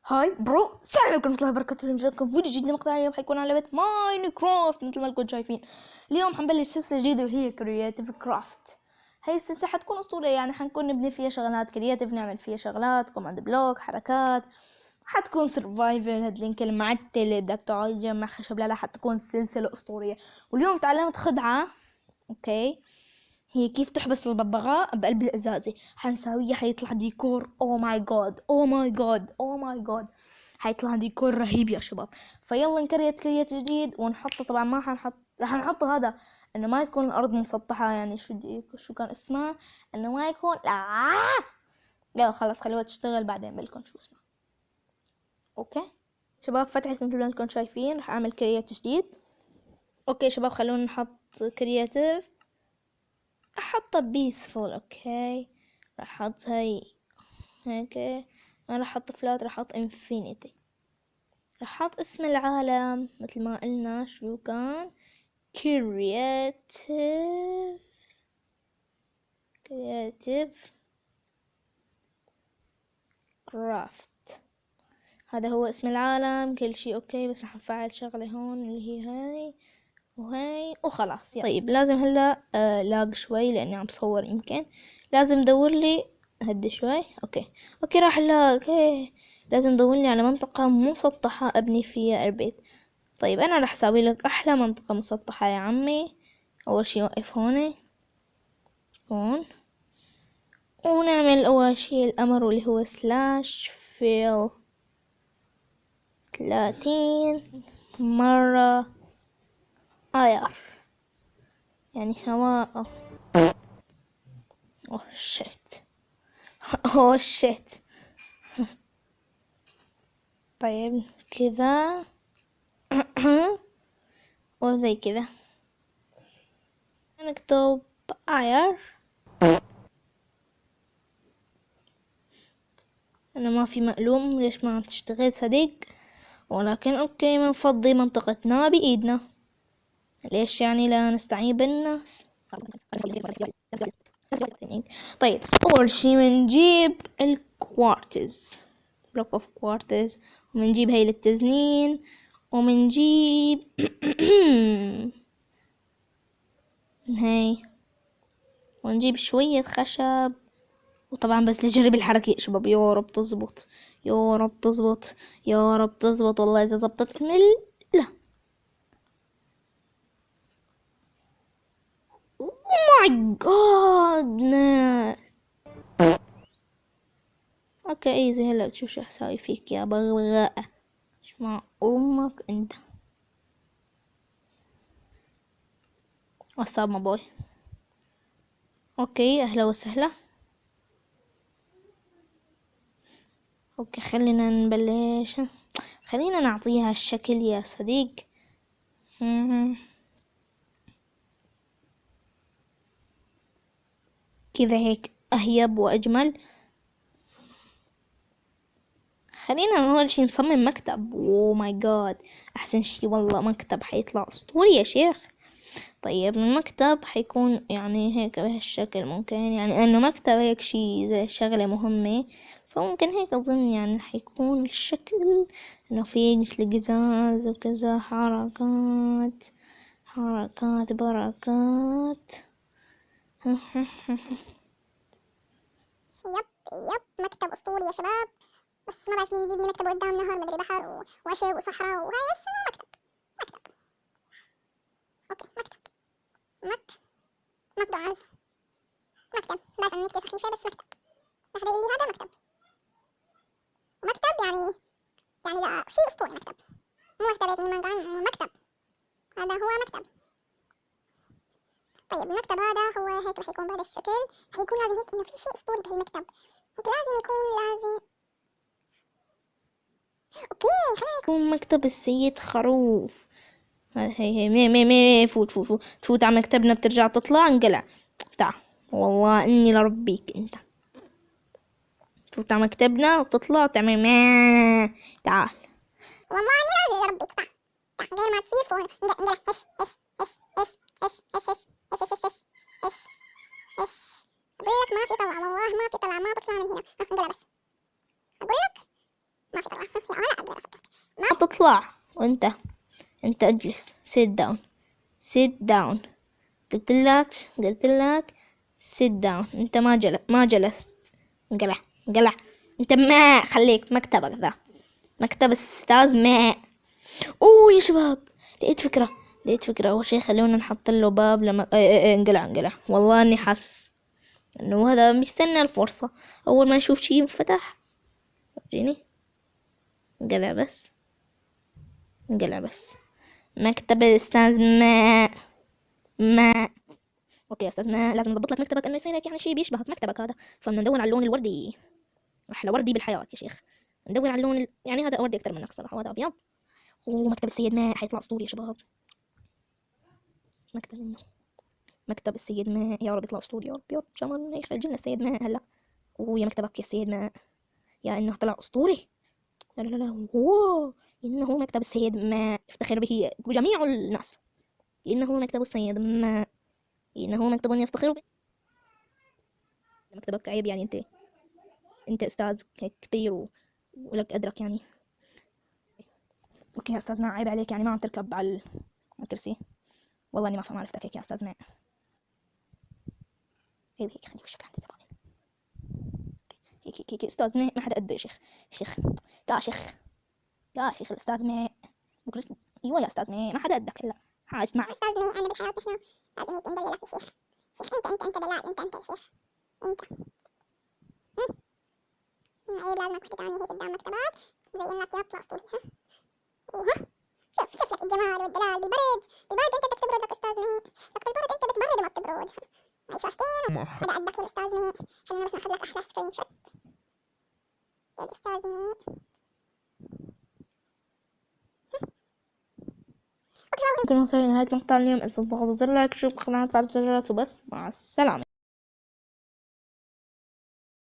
هاي برو، السلام عليكم ورحمة الله وبركاته. اليوم جايكم فيديو جديد. مقطع اليوم حيكون على لعبة ماينكرافت مثل ما انكم شايفين. اليوم حنبلش سلسلة جديدة وهي كرياتيف كرافت. هاي السلسلة حتكون أسطورية، يعني حنكون نبني فيها شغلات كرياتيف، نعمل فيها شغلات كوماند بلوك، حركات. حتكون سرفايفل. هاد اللينك المعتل اللي بدك تقعد تجمع خشب، لا حتكون سلسلة أسطورية. واليوم تعلمت خدعة، اوكي، هي كيف تحبس الببغاء بقلب الازازه. حنساويها، حيطلع ديكور. او ماي جاد، او ماي جاد، او ماي جاد، حيطلع ديكور رهيب يا شباب. فيلا نكريت جديد ونحطه. طبعا ما راح نحطه هذا انه ما تكون الارض مسطحه، يعني شو كان اسمها، انه ما يكون لا. يلا خلاص خلوها تشتغل، بعدين بلكم شو اسمها. اوكي شباب، فتحت مثل ما انكم شايفين. راح اعمل كريات جديد. اوكي شباب، خلونا نحط كرياتيف. احطها بيسفول. اوكي راح احط هاي هيك. انا راح احط فلات، راح احط انفينيتي. راح احط اسم العالم مثل ما قلنا شو كان، كرياتيف كرافت. هذا هو اسم العالم، كل شي اوكي. بس راح نفعل شغلة هون اللي هي هاي وهاي وخلاص. طيب لازم هلا لاق شوي لاني عم بصور، يمكن لازم ادور لي. هدي شوي. اوكي راح لاق. اوكي لازم ادور لي على منطقة مسطحة ابني فيها البيت. طيب انا راح اسوي لك احلى منطقة مسطحة يا عمي. اول شي وقف هون ونعمل اول شي الامر واللي هو سلاش فيل 30 مرة اير، يعني هواء. اوه شيت، اوه شيت. طيب كذا وزي كذا نكتب اير. انا ما في مقلوم، ليش ما عم تشتغل صديق؟ ولكن اوكي، بنفضي منطقتنا بايدنا. ليش يعني لا نستعين بالناس؟ طيب اول شي بنجيب الكوارتز، بلوك اوف كوارتز، وبنجيب هاي للتزنين، وبنجيب هاي، ونجيب شوية خشب. وطبعا بس نجرب الحركة يا شباب، يا رب تزبط، يا رب تزبط، يا رب تزبط. والله اذا زبطت لا. ماي جاد. اوكي ايزي. هلا بتشوف شو حساوي فيك يا بغبغاء. اسمع امك انت. وصاب ما بوي. اوكي اهلا وسهلا. اوكي خلينا نبلش. خلينا نعطيها الشكل يا صديق. كذا هيك اهيب واجمل. خلينا اول شي نصمم مكتب. اوه ماي جاد، احسن شي والله مكتب حيطلع اسطوري يا شيخ. طيب المكتب حيكون يعني هيك بهالشكل، ممكن يعني انه مكتب هيك شي زي شغلة مهمة. فممكن هيك اظن يعني حيكون الشكل انه فيه مثل قزاز وكذا، حركات حركات بركات. يب مكتب اسطوري يا شباب. بس ما بعرف مين يجيب لي مكتب قدام نهر مدري بحر وعشب وصحراء وهاي، بس مكتب. اوكي مكتب عز. مكتب بعرف انه كتير سخيفة، بس مكتب. راح الاقي لي هذا مكتب. مكتب يعني لا شيء اسطوري. مكتب مو مكتب هيك من المانجا، يعني مكتب. هذا هو مكتب. طيب المكتب هذا هو هيك راح يكون بهذا الشكل. راح يكون لازم هيك انه في شيء اسطوري بهالمكتب. هيك لازم يكون لازم. اوكي خلينا يكون مكتب السيد خروف. هي مي تفوت على مكتبنا، بترجع تطلع انقلع. تعال والله اني لربيك انت. تفوت على مكتبنا وتطلع وتعمل ما. تعال. والله اني لازم اربيك. تعال غير ما تصير فوق انقلع. ايش اقول لك؟ ما في طلعة، والله ما في طلعة، ما بطلع من هنا. انقلع بس. اقول لك ما في طلعة يا ولا أقدر أفكر. ما تطلع. وانت اجلس. sit down. sit down. قلت لك sit down. انت ما جلست. قلع. انت ما خليك مكتبك ذا مكتب استاذ ماء. اوه يا شباب، لقيت فكرة. اول شي خلونا نحط له باب لما انقلع. والله اني حاسس انه هذا بيستنى الفرصة، اول ما يشوف شي ينفتح. ورجيني. انقلع بس. مكتب الاستاذ ماء. اوكي يا استاذ ماء، لازم نظبط لك مكتبك انه يصير هيك يعني شي بيشبهك مكتبك هذا. فبدنا ندور على اللون الوردي. احلى وردي بالحياة يا شيخ. ندور على اللون يعني هذا وردي اكثر منك صراحة، وهذا ابيض. ومكتب السيد ماء حيطلع اسطوري يا شباب. مكتب السيد ماء، يا رب يطلع اسطوري، يا رب ان شاء الله يخرج لنا السيد ماء هلا. ويا مكتبك يا السيد ماء، يا انه طلع اسطوري. لا واو، انه مكتب السيد ماء يفتخر به جميع الناس. انه مكتب السيد ماء، انه مكتب يفتخر به. مكتبك عيب يعني، انت استاذ هيك كبير ولك ادرك يعني. اوكي يا استاذ ماء، عيب عليك يعني، ما عم تركب على الكرسي. والله اني ما فهم عرفتك هيك يا استاذ ماء. ايوه هيك، خلي وشك عندي زمان. هيك استاذ ماء ما حدا قده يا شيخ. يا شيخ الاستاذ ماء. بكره. ايوه يا استاذ ماء، ما حدا قدك هلا. حاج معك أستاذ مي، أنا بالحياة نحن لازم هيك ندللك يا شيخ. أنت دلال، أنت يا شيخ. أنت عيب، لازمك تتعاملي هيك قدام مكتبات زي إنك يطلع أسطوري. وها شوف لك الجمال والدلال بالبرد. أنت بدك تبرد لك أستاذ مي. لك بالبرد أنت بتبرد وما بتبرد. معي شوشتين هذا قدك يا أستاذ مي. خلينا بس ناخذ لك أحلى سكرين شوت يا الأستاذ مي. ممكن نوصل لنهاية مقطع اليوم. اسف الضغط زر لايك، شوف قناة فعل الزجاجات وبس. مع السلامة.